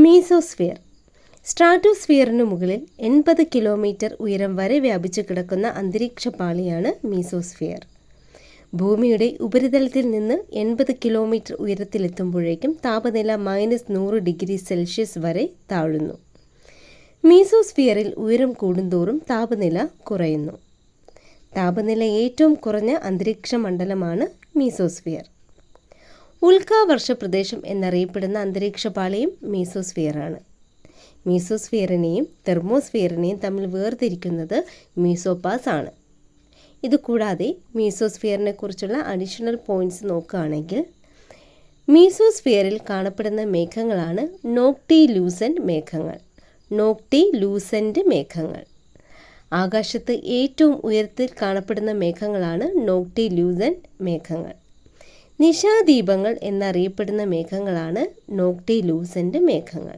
Mesosphere. സ്ട്രാറ്റോസ്ഫിയറിനു മുകളിൽ 80 kilometre ഉയരം വരെ വ്യാപിച്ചു കിടക്കുന്ന അന്തരീക്ഷപാളിയാണ് മീസോസ്ഫിയർ. ഭൂമിയുടെ ഉപരിതലത്തിൽ നിന്ന് 80 കിലോമീറ്റർ ഉയരത്തിലെത്തുമ്പോഴേക്കും താപനില -100°C വരെ താഴുന്നു. മീസോസ്ഫിയറിൽ ഉയരം കൂടുന്തോറും താപനില കുറയുന്നു. താപനില ഏറ്റവും കുറഞ്ഞ അന്തരീക്ഷ മണ്ഡലമാണ് മീസോസ്ഫിയർ. ഉൽക്കാവർഷ പ്രദേശം എന്നറിയപ്പെടുന്ന അന്തരീക്ഷപാളിയും മീസോസ്ഫിയറാണ്. മീസോസ്ഫിയറിനെയും തെർമോസ്ഫിയറിനെയും തമ്മിൽ വേർതിരിക്കുന്നത് മീസോപാസ് ആണ്. ഇതുകൂടാതെ മീസോസ്ഫിയറിനെ കുറിച്ചുള്ള അഡീഷണൽ പോയിന്റ്സ് നോക്കുകയാണെങ്കിൽ, മീസോസ്ഫിയറിൽ കാണപ്പെടുന്ന മേഘങ്ങളാണ് നോക്ടിലൂസെൻ്റ് മേഘങ്ങൾ. നോക്ടിലൂസെൻ്റ് മേഘങ്ങൾ. ആകാശത്ത് ഏറ്റവും ഉയരത്തിൽ കാണപ്പെടുന്ന മേഘങ്ങളാണ് നോക്ടിലൂസെൻ്റ് മേഘങ്ങൾ. നിശാദീപങ്ങൾ എന്നറിയപ്പെടുന്ന മേഘങ്ങളാണ് നോക്ടിലൂസെൻ്റ് മേഘങ്ങൾ.